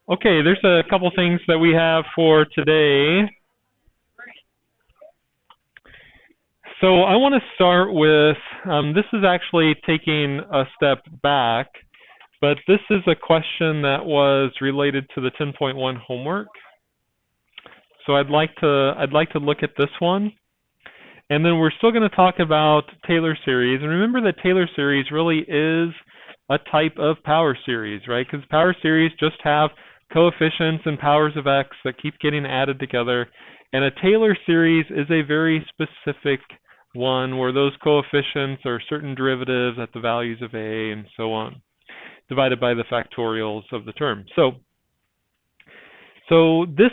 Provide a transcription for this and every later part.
Okay, there's a couple things that we have for today. So I want to start with, this is actually taking a step back, but this is a question that was related to the 10.1 homework. So I'd like to look at this one. And then we're still going to talk about Taylor series. And remember that Taylor series really is a type of power series, right? Because power series just have coefficients and powers of x that keep getting added together. And a Taylor series is a very specific one where those coefficients are certain derivatives at the values of a and so on, divided by the factorials of the term. So this,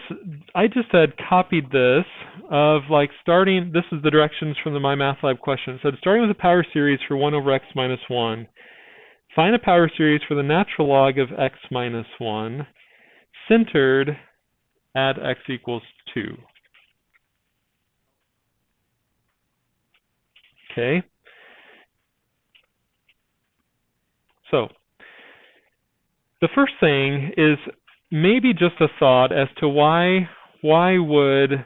I just had copied this of like starting, this is the directions from the MyMathLab question. It said starting with a power series for 1 over x minus 1, find a power series for the natural log of x minus 1, centered at x equals 2. Okay. So the first thing is maybe just a thought as to why would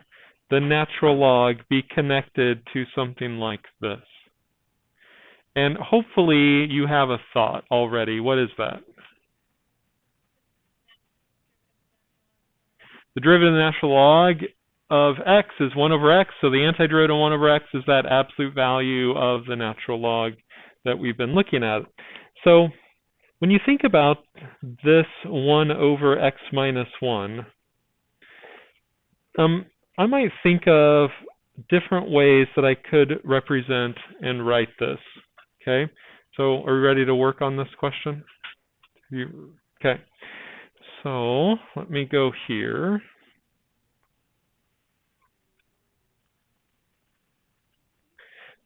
the natural log be connected to something like this? And hopefully you have a thought already. What is that? The derivative of the natural log of x is 1 over x, so the antiderivative of 1 over x is that absolute value of the natural log that we've been looking at. So when you think about this 1 over x minus 1, I might think of different ways that I could represent and write this. Okay, so are we ready to work on this question? Okay, so let me go here.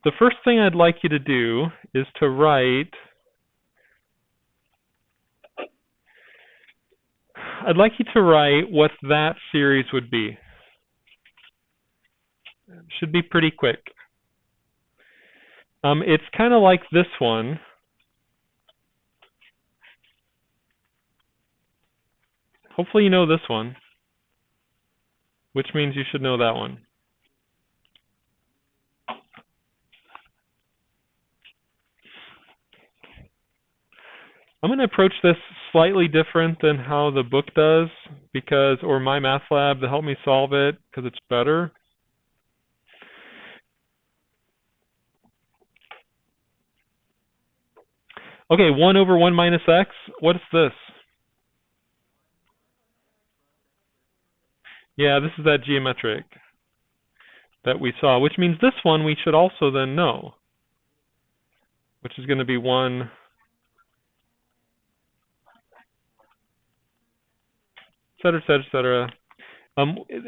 The first thing I'd like you to do is to write, I'd like you to write what that series would be. It should be pretty quick. It's kind of like this one. Hopefully you know this one, which means you should know that one. I'm going to approach this slightly different than how the book does, because, or MyMathLab to help me solve it, because it's better. Okay, 1 over 1 minus x, what is this? Yeah, this is that geometric that we saw, which means this one we should also then know, which is going to be 1, et cetera, et cetera, et cetera.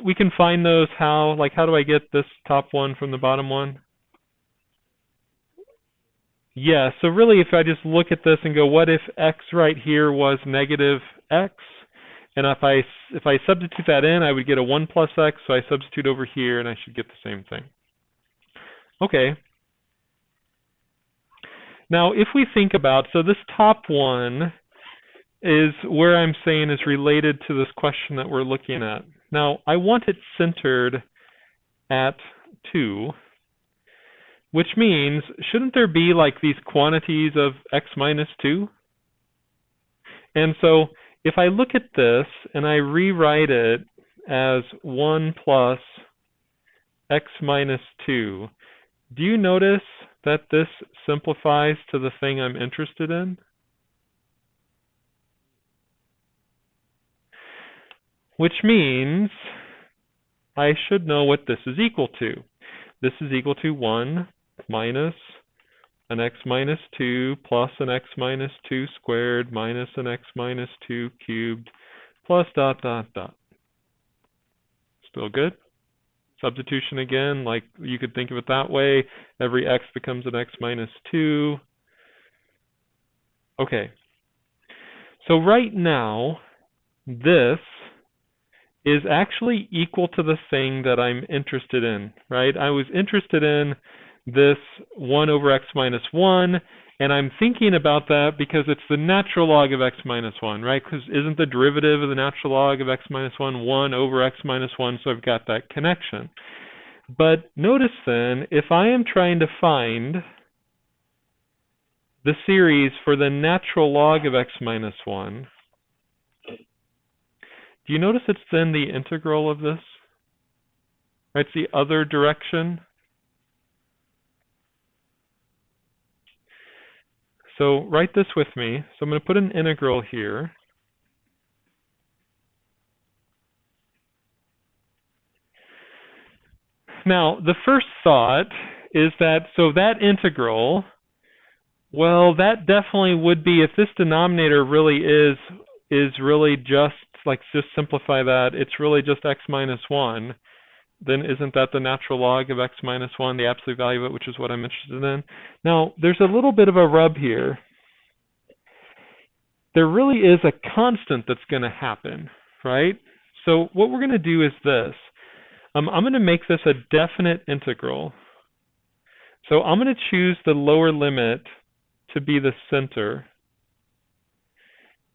We can find those how, like how do I get this top one from the bottom one? Yeah, so really if I just look at this and go, what if x right here was negative x? And if I substitute that in, I would get a 1 plus x, so I substitute over here and I should get the same thing. Okay. Now if we think about, so this top one is where I'm saying is related to this question that we're looking at. Now I want it centered at 2. Which means, shouldn't there be like these quantities of x minus 2? And so if I look at this and I rewrite it as 1 plus x minus 2, do you notice that this simplifies to the thing I'm interested in? Which means I should know what this is equal to. This is equal to 1 minus an x minus 2 plus an x minus 2 squared minus an x minus 2 cubed plus dot dot dot. Still good? Substitution again, like you could think of it that way. Every x becomes an x minus 2. Okay. So right now, this is actually equal to the thing that I'm interested in, right? I was interested in this 1 over x minus 1, And I'm thinking about that because it's the natural log of x minus 1, right? Because isn't the derivative of the natural log of x minus 1 1 over x minus 1, so I've got that connection. But notice then, if I am trying to find the series for the natural log of x minus 1, do you notice it's then the integral of this? Right, it's the other direction. So write this with me. So I'm going to put an integral here. Now, the first thought is that, so that integral, well, that definitely would be, if this denominator really is really just, like, just simplify that, it's really just x minus 1, then isn't that the natural log of x minus 1, the absolute value of it, which is what I'm interested in? Now, there's a little bit of a rub here. There really is a constant that's going to happen, right? So what we're going to do is this. I'm going to make this a definite integral. So I'm going to choose the lower limit to be the center.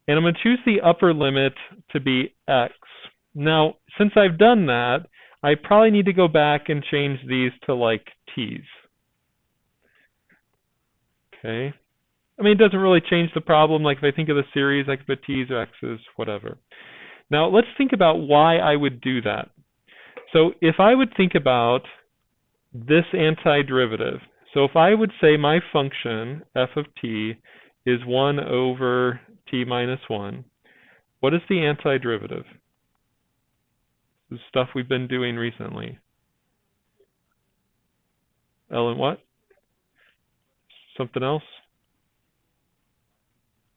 And I'm going to choose the upper limit to be x. Now, since I've done that, I probably need to go back and change these to like t's. Okay. I mean, it doesn't really change the problem. Like if I think of the series, I could put t's or x's, whatever. Now, let's think about why I would do that. So if I would think about this antiderivative, so if I would say my function, f of t, is 1 over t minus 1, what is the antiderivative? This is stuff we've been doing recently. Ellen, what? Something else?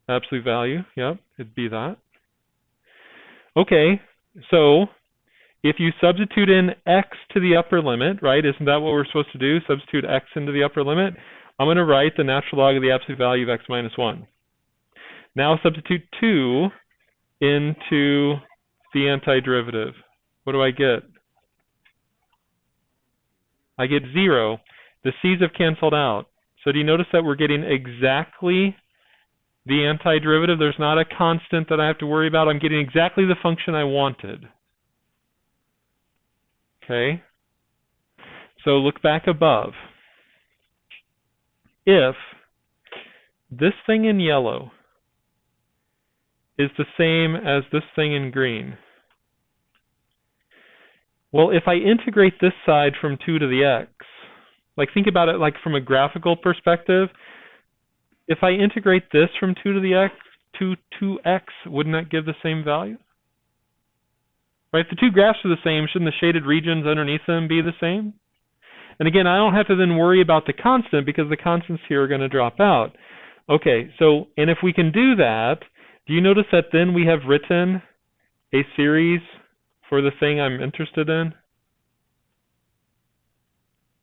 Absolute value, yep, it'd be that. Okay, so if you substitute in x to the upper limit, right, isn't that what we're supposed to do? Substitute x into the upper limit. I'm going to write the natural log of the absolute value of x minus 1. Now substitute 2 into the antiderivative. What do I get? I get 0. The c's have canceled out. So do you notice that we're getting exactly the antiderivative? There's not a constant that I have to worry about. I'm getting exactly the function I wanted. Okay? So look back above. If this thing in yellow is the same as this thing in green, well, if I integrate this side from 2 to the x, like think about it like from a graphical perspective, if I integrate this from 2 to the x to 2x, wouldn't that give the same value? Right, if the two graphs are the same, shouldn't the shaded regions underneath them be the same? And again, I don't have to then worry about the constant because the constants here are going to drop out. Okay, so, and if we can do that, do you notice that then we have written a series for the thing I'm interested in?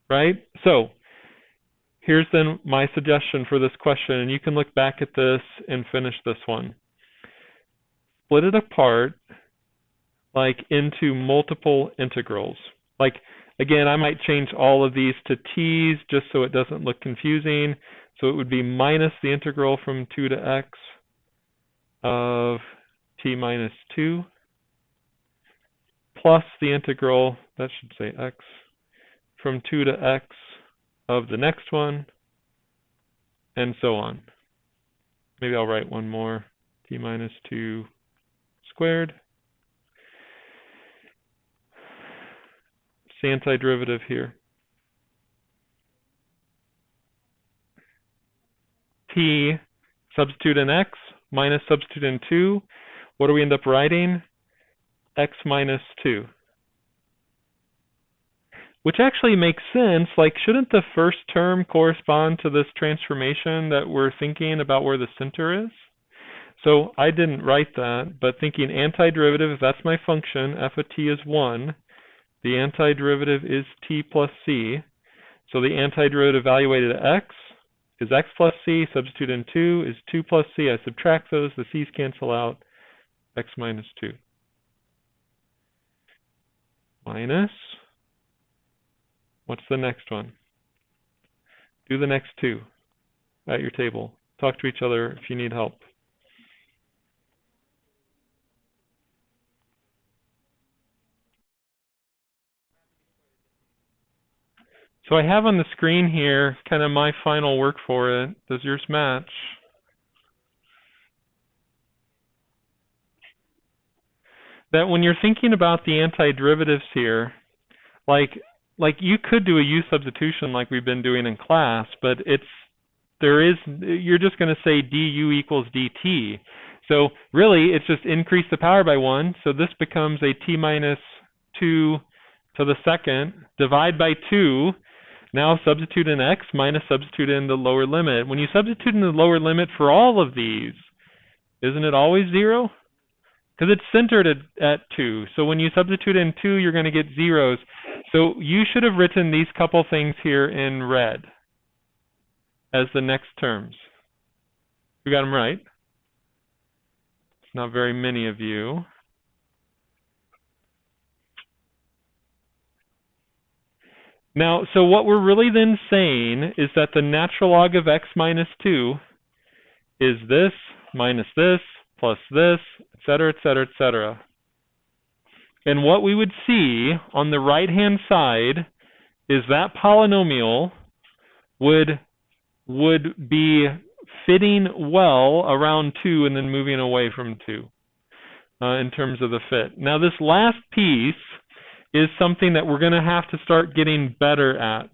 Right? So, here's then my suggestion for this question, and you can look back at this and finish this one. Split it apart, like into multiple integrals. Like, again, I might change all of these to t's just so it doesn't look confusing. So it would be minus the integral from 2 to x of t minus 2 plus the integral, that should say x, from 2 to x of the next one, and so on. Maybe I'll write one more, t minus 2 squared. It's the antiderivative here. T, substitute in x, minus substitute in 2. What do we end up writing? X minus 2. Which actually makes sense. Like, shouldn't the first term correspond to this transformation that we're thinking about where the center is? So I didn't write that, but thinking antiderivative, if that's my function, f of t is 1, the antiderivative is t plus c. So the antiderivative evaluated at x is x plus c, substitute in 2 is 2 plus c. I subtract those, the c's cancel out, x minus 2. Minus, what's the next one? Do the next two. at your table. Talk to each other if you need help. So I have on the screen here kind of my final work for it. Does yours match? That when you're thinking about the antiderivatives here, like you could do a U substitution like we've been doing in class, but you're just going to say du equals dt. So really, it's just increase the power by 1. So this becomes a t minus 2 to the second, divide by 2. Now substitute in x minus substitute in the lower limit. When you substitute in the lower limit for all of these, isn't it always 0? Because it's centered at 2. So when you substitute in 2, you're going to get zeros. So you should have written these couple things here in red as the next terms. We got them right. It's not very many of you. Now, so what we're really then saying is that the natural log of x minus 2 is this minus this plus this, et cetera, et cetera, et cetera. And what we would see on the right-hand side is that polynomial would be fitting well around 2 and then moving away from 2 in terms of the fit. Now, this last piece is something that we're going to have to start getting better at.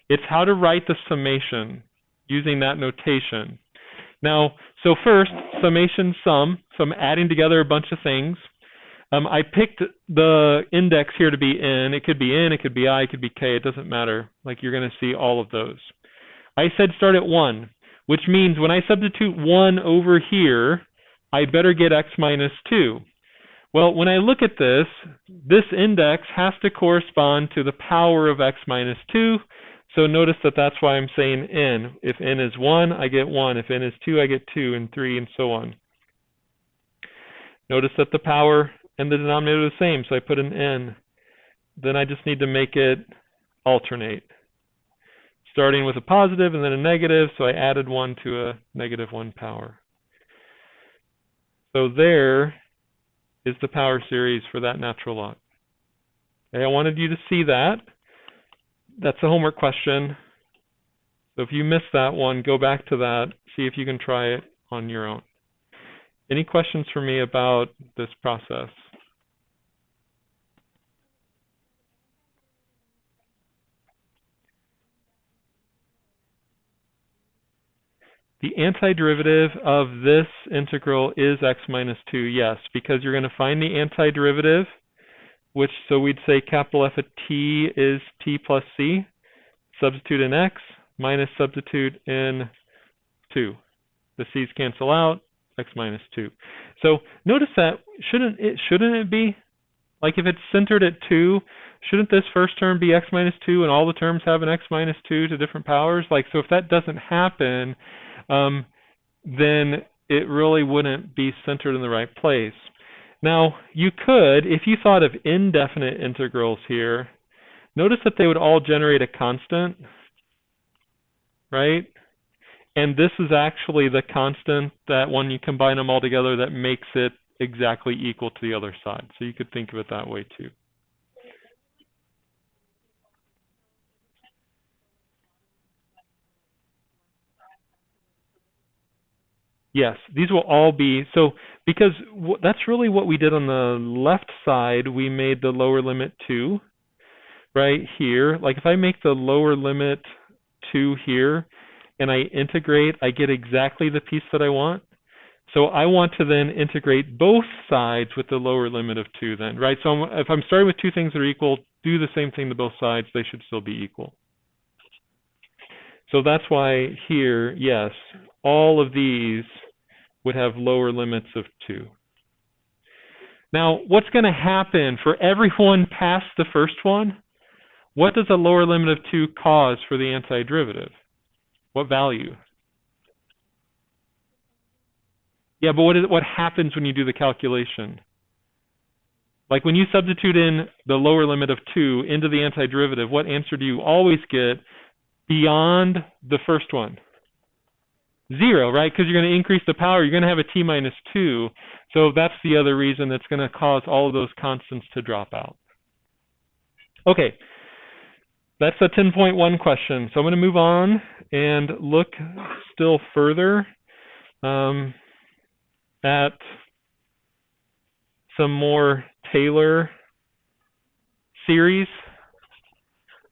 It's how to write the summation using that notation. Now, so first, summation sum. So I'm adding together a bunch of things. I picked the index here to be n. It could be n, it could be I, it could be k. It doesn't matter. Like, you're going to see all of those. I said start at 1, which means when I substitute 1 over here, I better get x minus 2. Well, when I look at this index has to correspond to the power of x minus 2. So notice that that's why I'm saying n. If n is 1, I get 1. If n is 2, I get 2, and 3, and so on. Notice that the power and the denominator are the same, so I put an n. Then I just need to make it alternate. Starting with a positive and then a negative, so I added 1 to a negative 1 power. So there is the power series for that natural log. Okay, I wanted you to see that. That's a homework question. So if you missed that one, go back to that, see if you can try it on your own. Any questions for me about this process? The antiderivative of this integral is x minus 2, yes, because you're going to find the antiderivative, which, so we'd say capital F of t is t plus c, substitute in x, minus substitute in 2. The c's cancel out, x minus 2. So notice that, shouldn't it be? Like if it's centered at 2, shouldn't this first term be x minus 2 and all the terms have an x minus 2 to different powers? Like, so if that doesn't happen, then it really wouldn't be centered in the right place. Now, you could, if you thought of indefinite integrals here, notice that they would all generate a constant, right? And this is actually the constant that when you combine them all together, that makes it exactly equal to the other side. So you could think of it that way too. Yes, these will all be, so because that's really what we did on the left side, we made the lower limit 2 right here. Like if I make the lower limit 2 here and I integrate, I get exactly the piece that I want. So I want to then integrate both sides with the lower limit of 2 then, right? So if I'm starting with two things that are equal, do the same thing to both sides, they should still be equal. So that's why here, yes, all of these would have lower limits of 2. Now, what's going to happen for everyone past the first one? What does a lower limit of 2 cause for the antiderivative? What value? Yeah, but what happens when you do the calculation? Like when you substitute in the lower limit of 2 into the antiderivative, what answer do you always get beyond the first one? 0, right? Because you're going to increase the power, you're going to have a t minus 2. So that's the other reason that's going to cause all of those constants to drop out. Okay, that's a 10.1 question. So I'm going to move on and look still further at some more Taylor series.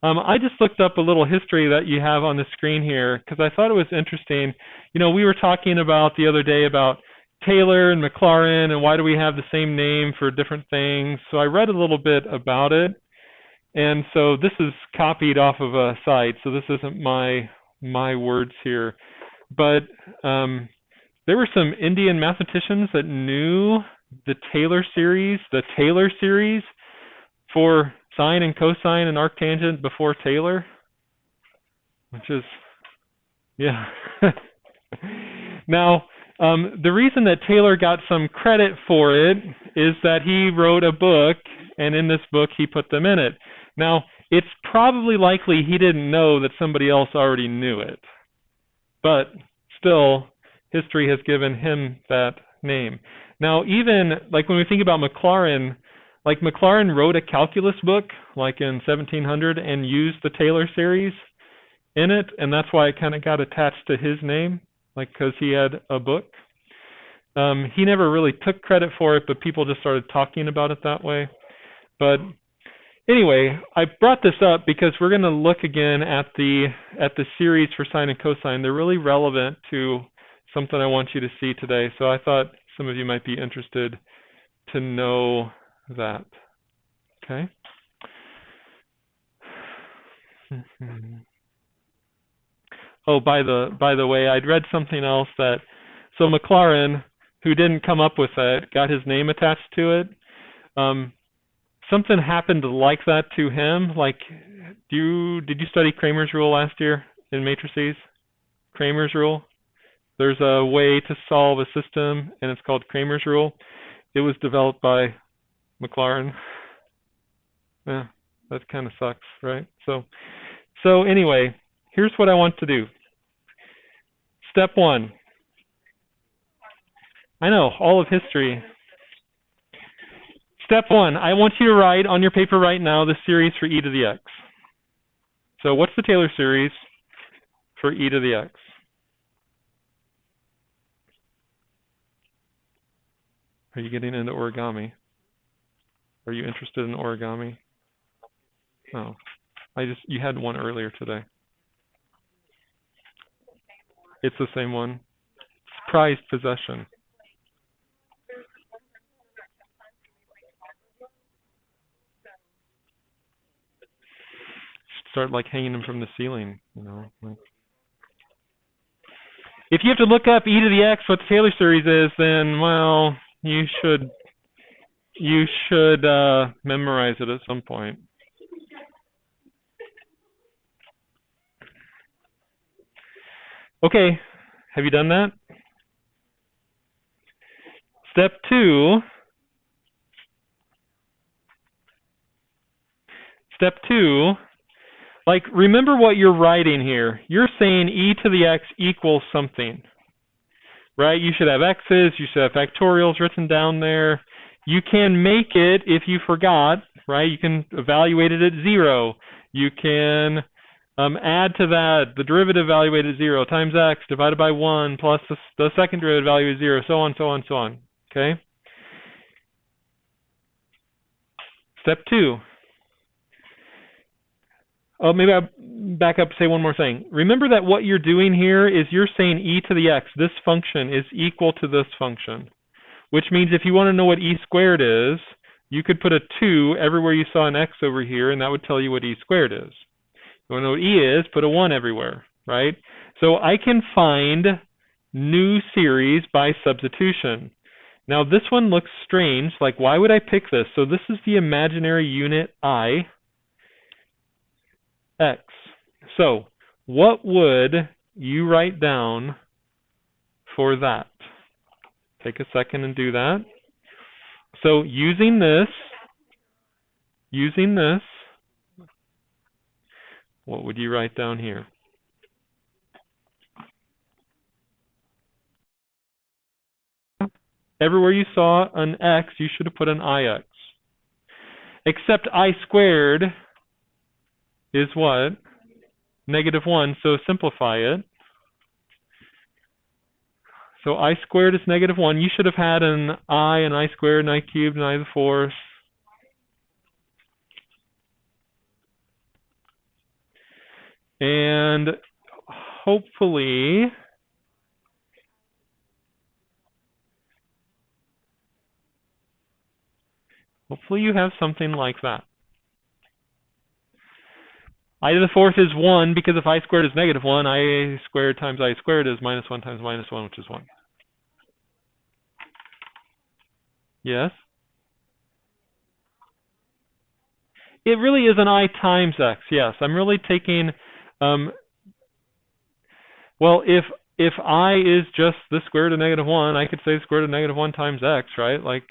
I just looked up a little history that you have on the screen here because I thought it was interesting. You know, we were talking about the other day about Taylor and Maclaurin and why do we have the same name for different things. So I read a little bit about it. And so this is copied off of a site, so this isn't my words here. But there were some Indian mathematicians that knew the Taylor series for sine and cosine and arctangent before Taylor, which is, yeah. Now, the reason that Taylor got some credit for it is that he wrote a book, and in this book he put them in it. Now, it's probably likely he didn't know that somebody else already knew it, but still, history has given him that name. Now, even like when we think about Maclaurin, like Maclaurin wrote a calculus book like in 1700 and used the Taylor series in it, and that's why it kind of got attached to his name, like because he had a book. He never really took credit for it, but people just started talking about it that way. But anyway, I brought this up because we're going to look again at the series for sine and cosine. They're really relevant to something I want you to see today. So I thought some of you might be interested to know that. Okay. Oh, by the way, I'd read something else that so Maclaurin, who didn't come up with it, got his name attached to it. Something happened like that to him. Like, did you study Cramer's rule last year in matrices? Cramer's rule. There's a way to solve a system, and it's called Cramer's rule. It was developed by Maclaurin. Yeah, that kind of sucks, right? So anyway, here's what I want to do. Step 1. I know, all of history. Step 1, I want you to write on your paper right now the series for e to the x. So what's the Taylor series for e to the x? Are you getting into origami? Are you interested in origami? Oh, you had one earlier today. It's the same one. It's prized possession. Start like hanging them from the ceiling, you know. If you have to look up e to the x, what the Taylor series is, then well, you should memorize it at some point. Okay, have you done that? Step 2. Step 2. Like, remember what you're writing here. You're saying e to the x equals something, right? You should have x's, you should have factorials written down there. You can make it if you forgot, right? You can evaluate it at 0. You can add to that the derivative evaluated at 0 times x divided by 1 plus the second derivative value is 0, so on, so on, so on. Okay? Step 2. Oh, maybe I'll back up and say one more thing. Remember that what you're doing here is you're saying e to the x, this function, is equal to this function. Which means if you want to know what e squared is, you could put a 2 everywhere you saw an x over here, and that would tell you what e squared is. You want to know what e is, put a 1 everywhere, right? So I can find new series by substitution. Now this one looks strange, like why would I pick this? So this is the imaginary unit I, x. So what would you write down for that? Take a second and do that. So using this, what would you write down here? Everywhere you saw an x, you should have put an ix. Except I squared is what? -1, so simplify it. So I squared is -1. You should have had an I squared, an I cubed, an I to the fourth. And hopefully you have something like that. I to the fourth is 1, because if I squared is -1, I squared times I squared is -1 times -1, which is 1. Yes? It really is an I times x, yes. I'm really taking, well, if I is just the square root of -1, I could say square root of -1 times x, right? Like,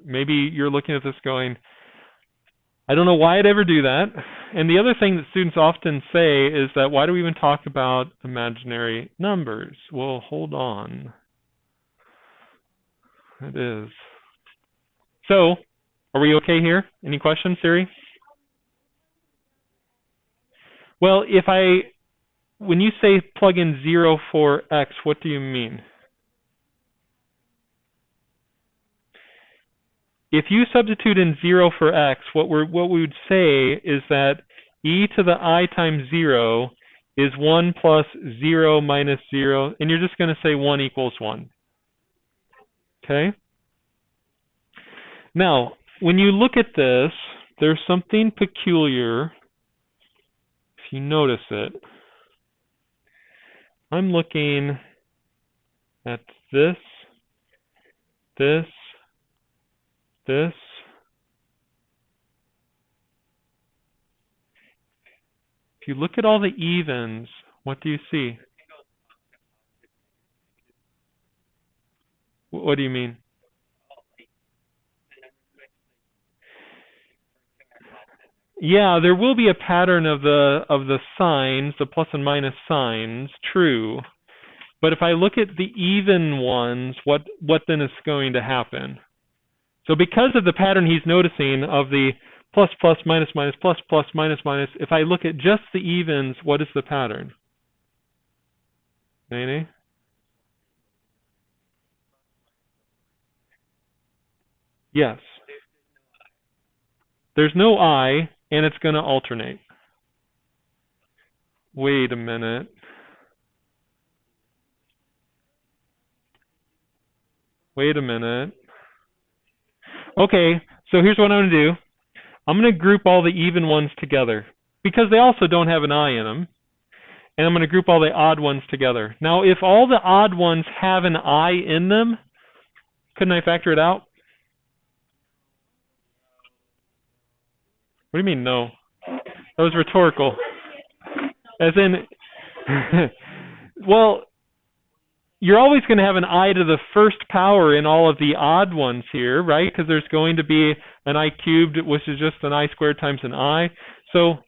maybe you're looking at this going, I don't know why I'd ever do that. And the other thing that students often say is that, why do we even talk about imaginary numbers? Well, hold on. It is. So, are we okay here? Any questions, Siri? Well, when you say plug in 0 for x, what do you mean? If you substitute in 0 for x, what we would say is that e to the I times 0 is 1 plus 0 minus 0, and you're just going to say 1 equals 1. Okay? Now, when you look at this, there's something peculiar, if you notice it. I'm looking at this. If you look at all the evens, what do you see? What do you mean? Yeah, there will be a pattern of the signs, the plus and minus signs, true. But if I look at the even ones, what then is going to happen? So because of the pattern he's noticing of the plus, plus, minus, minus, plus, plus, minus, minus, if I look at just the evens, what is the pattern? Nene? Yes. There's no I, and it's going to alternate. Wait a minute. Wait a minute. Okay, so here's what I'm going to do. I'm going to group all the even ones together, because they also don't have an I in them. And I'm going to group all the odd ones together. Now, if all the odd ones have an I in them, couldn't I factor it out? What do you mean, no? That was rhetorical. As in, well, you're always going to have an I to the first power in all of the odd ones here, right? Because there's going to be an I cubed, which is just an I squared times an I. So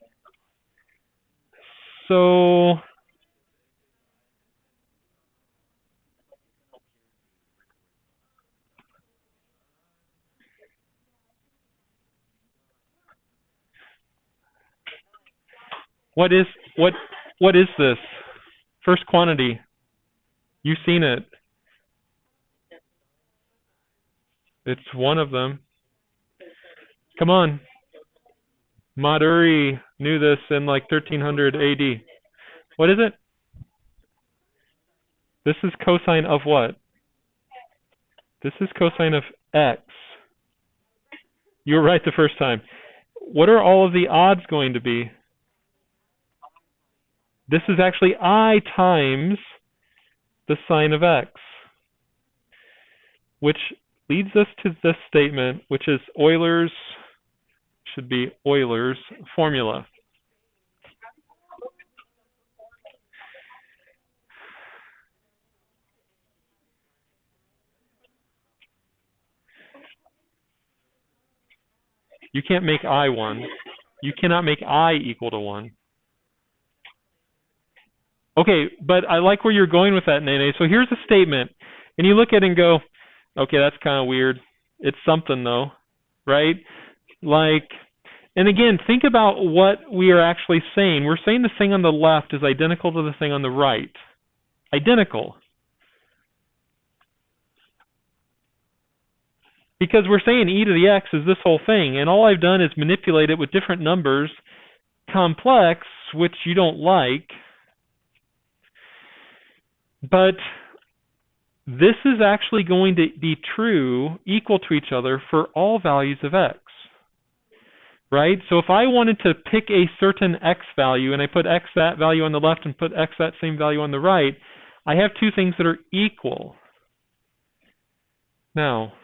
what is this? First quantity. You've seen it. It's one of them. Come on. Maduri knew this in like 1300 AD. What is it? This is cosine of what? This is cosine of x. You were right the first time. What are all of the odds going to be? This is actually I times the sine of x, which leads us to this statement, which is Euler's, should be Euler's formula. You can't make I 1. You cannot make I equal to 1. Okay, but I like where you're going with that, Nene. So here's a statement, and you look at it and go, Okay, that's kind of weird. It's something though, right? Like, and again, think about what we are actually saying. We're saying the thing on the left is identical to the thing on the right. Identical. Because we're saying e to the x is this whole thing, and all I've done is manipulate it with different numbers, complex, which you don't like, but this is actually going to be true, equal to each other for all values of x, right? So if I wanted to pick a certain x value, and I put x that value on the left and put x that same value on the right, I have two things that are equal. Now,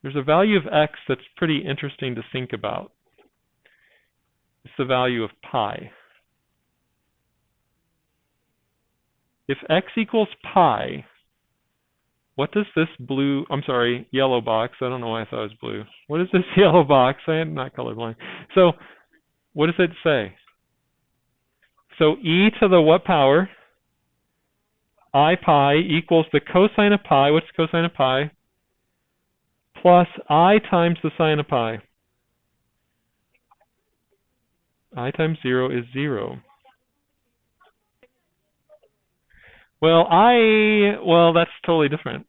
there's a value of x that's pretty interesting to think about. It's the value of pi. If x equals pi, what does this yellow box, I don't know why I thought it was blue. What is this yellow box? I'm not colorblind. So, what does it say? So, e to the what power? I pi equals the cosine of pi. What's the cosine of pi? Plus I times the sine of pi. I times 0 is 0. Well, that's totally different.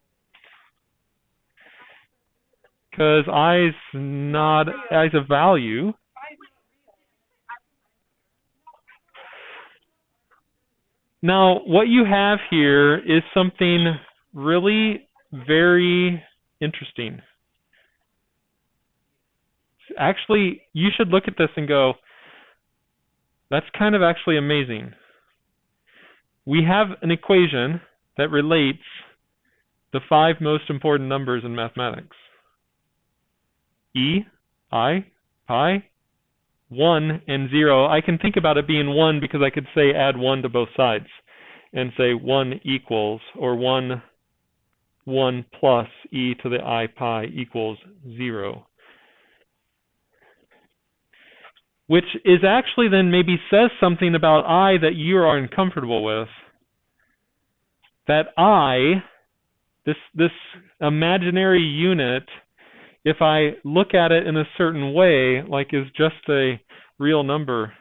Because i's a value. Now, what you have here is something really very interesting. Actually, you should look at this and go, that's kind of actually amazing. We have an equation that relates the 5 most important numbers in mathematics. E, I, pi, 1, and 0. I can think about it being 1 because I could say add 1 to both sides and say 1 equals, or 1 plus e to the I pi equals 0. Which is actually then maybe says something about I that you are uncomfortable with. That I, this imaginary unit, if I look at it in a certain way, like is just a real number.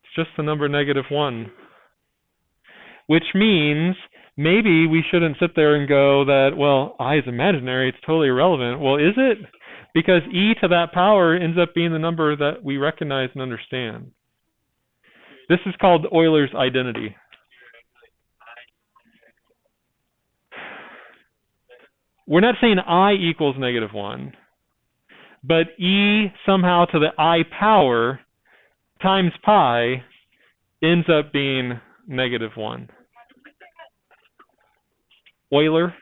It's just the number -1. Which means maybe we shouldn't sit there and go that, well, I is imaginary, it's totally irrelevant. Well, is it? Because e to that power ends up being the number that we recognize and understand. This is called Euler's identity. We're not saying I equals -1, but e somehow to the I power times pi ends up being -1. Euler.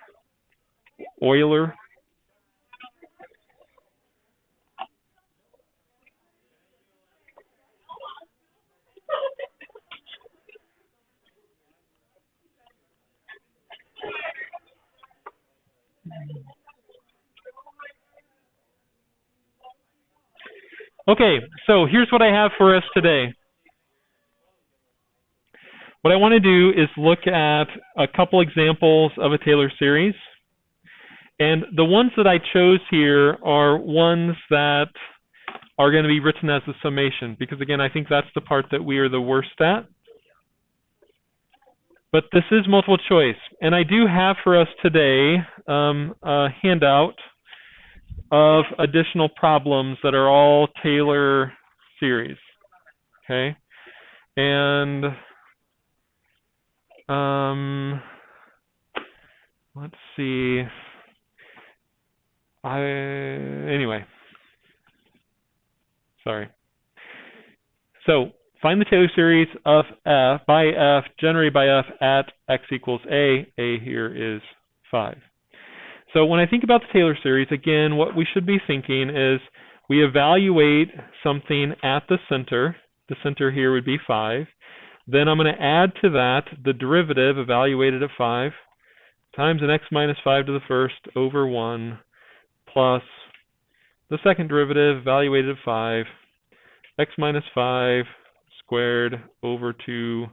Okay, so here's what I have for us today. What I want to do is look at a couple examples of a Taylor series. And the ones that I chose here are ones that are going to be written as a summation, because again, I think that's the part that we are the worst at. But this is multiple choice. And I do have for us today a handout of additional problems that are all Taylor series. Okay? And let's see. Anyway. Sorry. So find the Taylor series of f by f generated by f at x equals a. A here is 5. So when I think about the Taylor series, again, what we should be thinking is we evaluate something at the center. The center here would be 5. Then I'm going to add to that the derivative evaluated at 5 times an x minus 5 to the first over 1 plus the second derivative evaluated at 5, x minus 5 squared over 2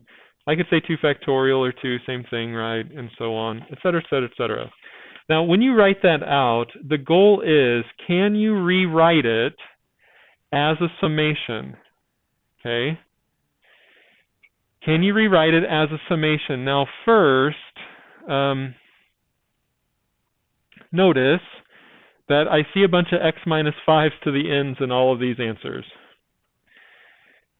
I could say 2 factorial or 2, same thing, right? And so on, et cetera, et cetera, et cetera. Now, when you write that out, the goal is, can you rewrite it as a summation? Okay? Can you rewrite it as a summation? Now, first, notice that I see a bunch of x minus 5s to the n's in all of these answers.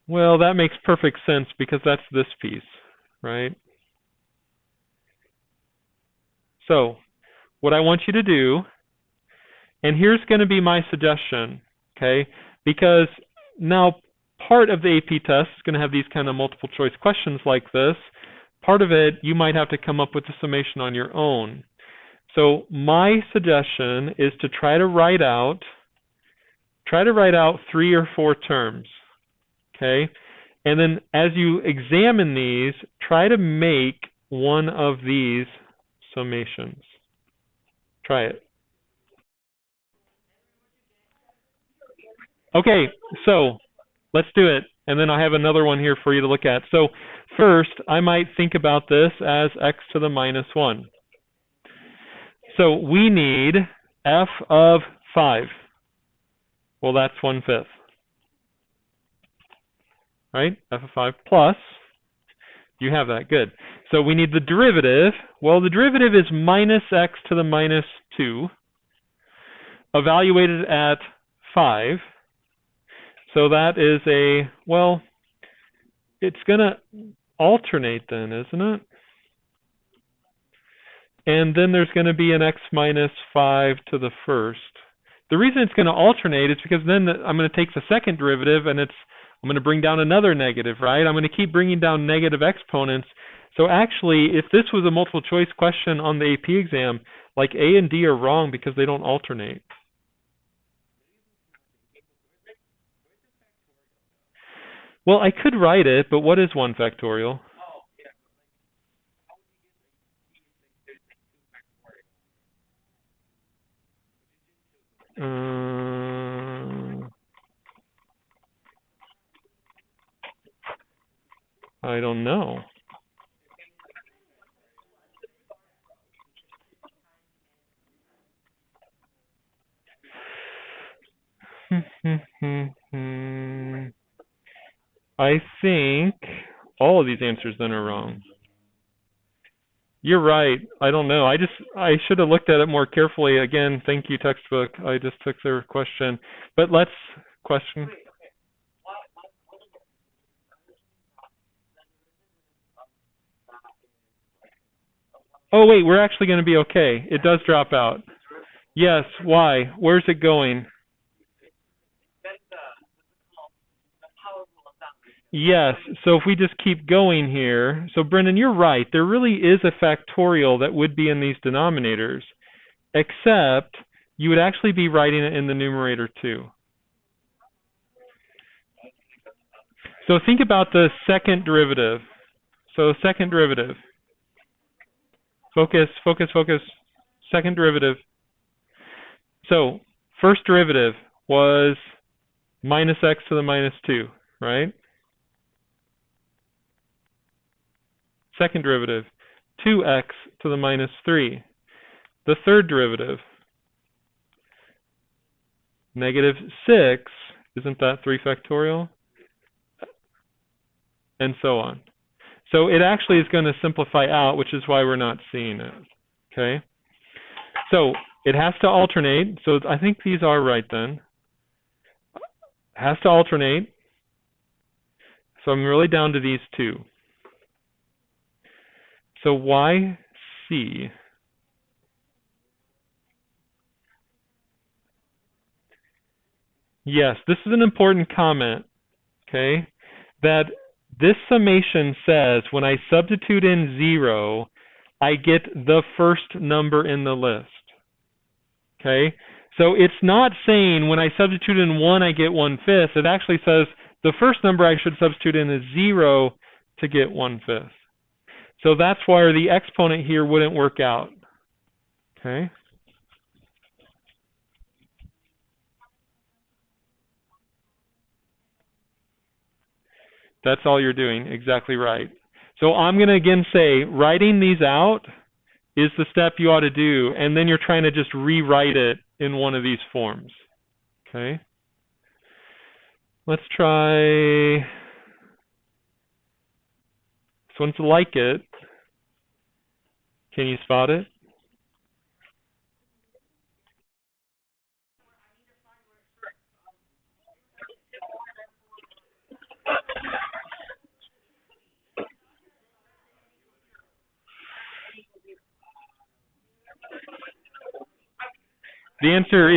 Well, that makes perfect sense because that's this piece, right? So, what I want you to do, and here's going to be my suggestion, okay? Because now part of the AP test is going to have these kind of multiple choice questions like this. Part of it, you might have to come up with the summation on your own. So my suggestion is to try to write out 3 or 4 terms, okay? And then as you examine these, try to make one of these summations. Try it. Okay, so let's do it. And then I have another one here for you to look at. So first, I might think about this as x to the minus 1. So we need f of 5. Well, that's 1/5. Right? F of 5 plus, you have that, good. So we need the derivative. Well, the derivative is minus x to the minus 2, evaluated at 5. So that is a, well, it's going to alternate then, isn't it? And then there's going to be an x minus 5 to the first. The reason it's going to alternate is because then I'm going to take the second derivative and I'm going to bring down another negative, right? I'm going to keep bringing down negative exponents. So actually, if this was a multiple choice question on the AP exam, like A and D are wrong because they don't alternate. Well, I could write it, but what is 1 factorial? I don't know. I think all of these answers then are wrong. You're right. I don't know. I should have looked at it more carefully. Again, thank you, textbook. I just took their question. But let's question. Oh, wait, we're actually going to be okay. It does drop out. Yes, why? Where's it going? Yes, so if we just keep going here, so Brendan, you're right. There really is a factorial that would be in these denominators, except you would actually be writing it in the numerator too. So think about the second derivative. So second derivative. Focus, focus, focus. Second derivative. So first derivative was minus x to the minus 2, right? Second derivative, 2x to the minus 3. The third derivative, negative 6, isn't that 3 factorial? And so on. So it actually is going to simplify out, which is why we're not seeing it. Okay? So it has to alternate. So I think these are right then. It has to alternate. So I'm really down to these two. So why C? Yes, this is an important comment, okay? That this summation says when I substitute in 0, I get the first number in the list, okay? So it's not saying when I substitute in 1, I get 1/5. It actually says the first number I should substitute in is 0 to get 1/5. So that's why the exponent here wouldn't work out, okay? That's all you're doing, exactly right. So I'm going to again say writing these out is the step you ought to do, and then you're trying to just rewrite it in one of these forms. Okay? Let's try this one's like it. Can you spot it? The answer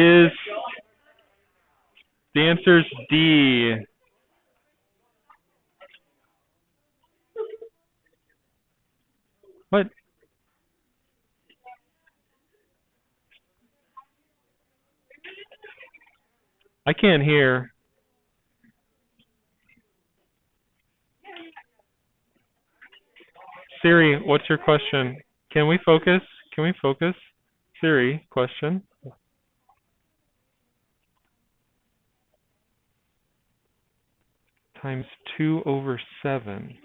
is D. What? I can't hear. Siri, what's your question? Can we focus? Can we focus? Siri, question. Times 2/7.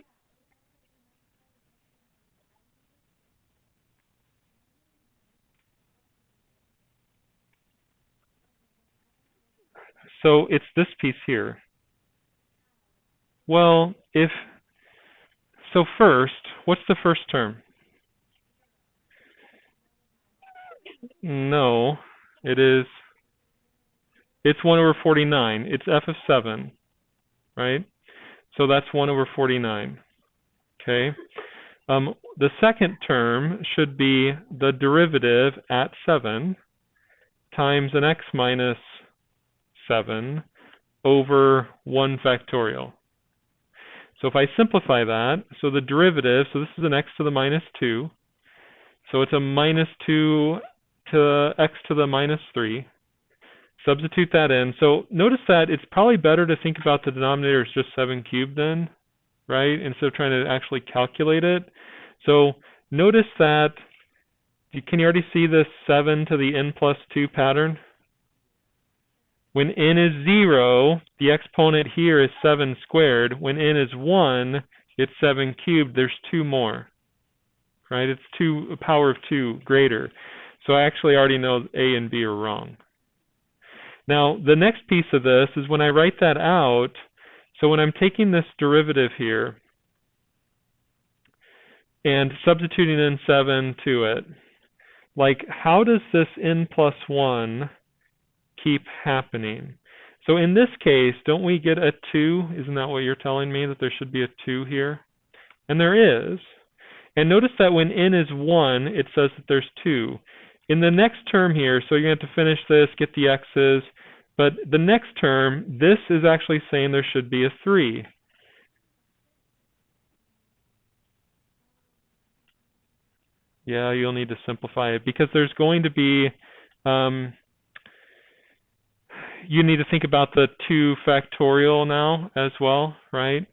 So it's this piece here. Well, so first, what's the first term? No, it's 1/49. It's f of 7, right? So that's 1/49. Okay. The second term should be the derivative at 7 times an x minus 7 over 1 factorial. So if I simplify that, so the derivative, so this is an x to the minus 2, so it's a minus 2 to x to the minus 3. Substitute that in. So notice that it's probably better to think about the denominator as just 7 cubed then, right? Instead of trying to actually calculate it. So notice that, can you already see this 7 to the n plus 2 pattern? When n is 0, the exponent here is 7 squared. When n is 1, it's 7 cubed. There's 2 more, right? It's a power of 2 greater. So I actually already know A and B are wrong. Now, the next piece of this is when I write that out, so when I'm taking this derivative here and substituting in 7 to it, like, how does this n plus 1 keep happening? So in this case, don't we get a 2? Isn't that what you're telling me, that there should be a 2 here? And there is. And notice that when n is 1, it says that there's 2. In the next term here, so you're going to have to finish this, get the x's, but the next term, this is actually saying there should be a 3. Yeah, you'll need to simplify it because there's going to be, you need to think about the 2 factorial now as well, right?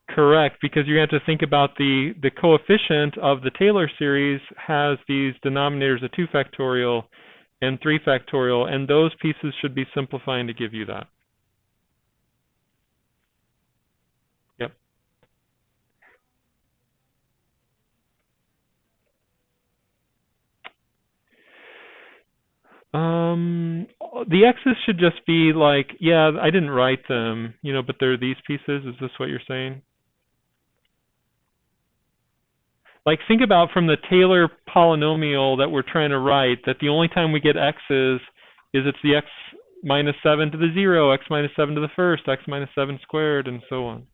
Correct, because you have to think about the coefficient of the Taylor series has these denominators of 2 factorial and 3 factorial, and those pieces should be simplifying to give you that. Yep. The x's should just be like, yeah, I didn't write them, but they're these pieces. Is this what you're saying? Like, think about from the Taylor polynomial that we're trying to write, that the only time we get x's is it's the x minus 7 to the 0, x minus 7 to the first, x minus 7 squared, and so on.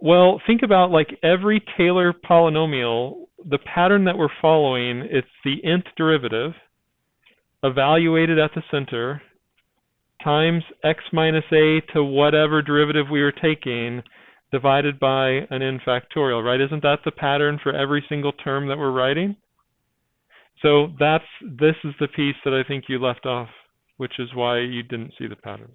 Well, think about like every Taylor polynomial, the pattern that we're following, it's the nth derivative evaluated at the center times x minus a to whatever derivative we were taking divided by an n factorial, right? Isn't that the pattern for every single term that we're writing? So this is the piece that I think you left off, which is why you didn't see the pattern.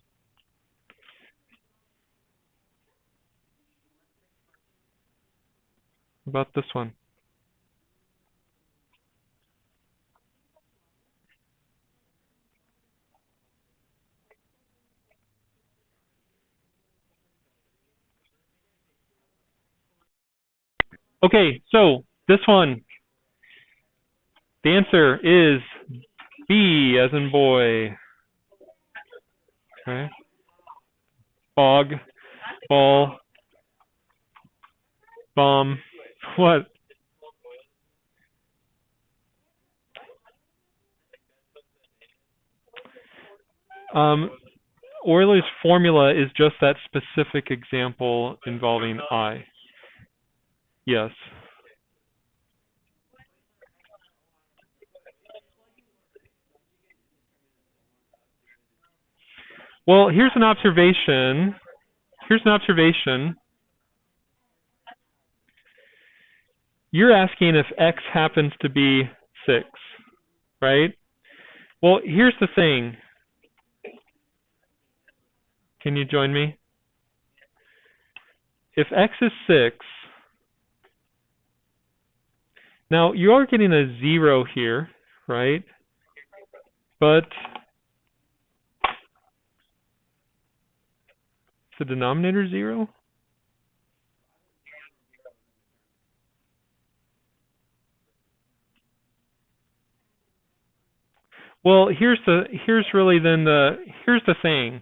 About this one. Okay, so this one, the answer is B as in boy. Okay. Bog, ball, bomb. What? Euler's formula is just that specific example involving I. Yes. Well, here's an observation. You're asking if x happens to be 6, right? Well, here's the thing. Can you join me? If x is 6, now you are getting a 0 here, right? But is the denominator 0? Well, here's the thing.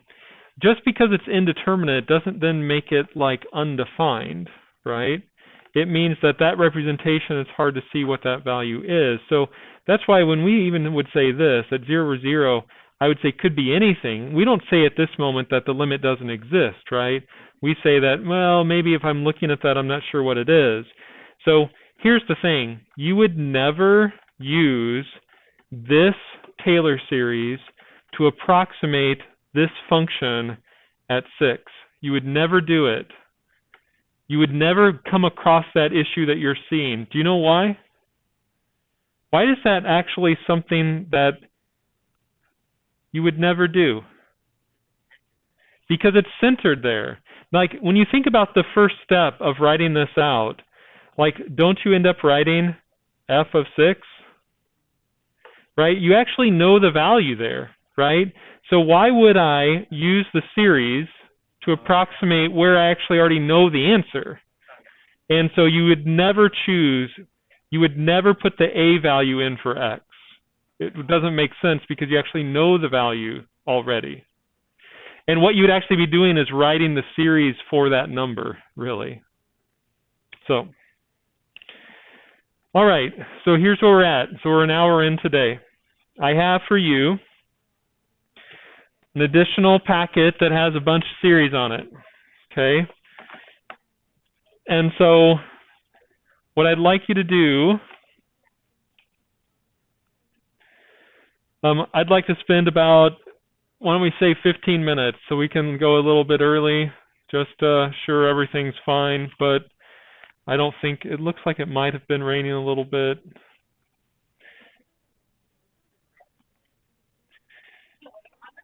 Just because it's indeterminate doesn't then make it like undefined, right? It means that that representation is hard to see what that value is. So that's why when we even would say this, at 0 or 0, I would say could be anything. We don't say at this moment that the limit doesn't exist, right? We say that, well, maybe if I'm looking at that, I'm not sure what it is. So here's the thing. You would never use this Taylor series to approximate this function at 6. You would never do it. You would never come across that issue that you're seeing. Do you know why? Why is that actually something that you would never do? Because it's centered there. Like, when you think about the first step of writing this out, like, don't you end up writing f of 6? Right? You actually know the value there, right? So why would I use the series to approximate where I actually already know the answer? And so you would never put the a value in for x. It doesn't make sense because you actually know the value already. And what you would actually be doing is writing the series for that number, really. So, all right, so here's where we're at. So we're an hour in today. I have for you an additional packet that has a bunch of series on it, okay? And so what I'd like you to do, I'd like to spend about, why don't we say 15 minutes so we can go a little bit early, just sure everything's fine, but I don't think, it looks like it might have been raining a little bit.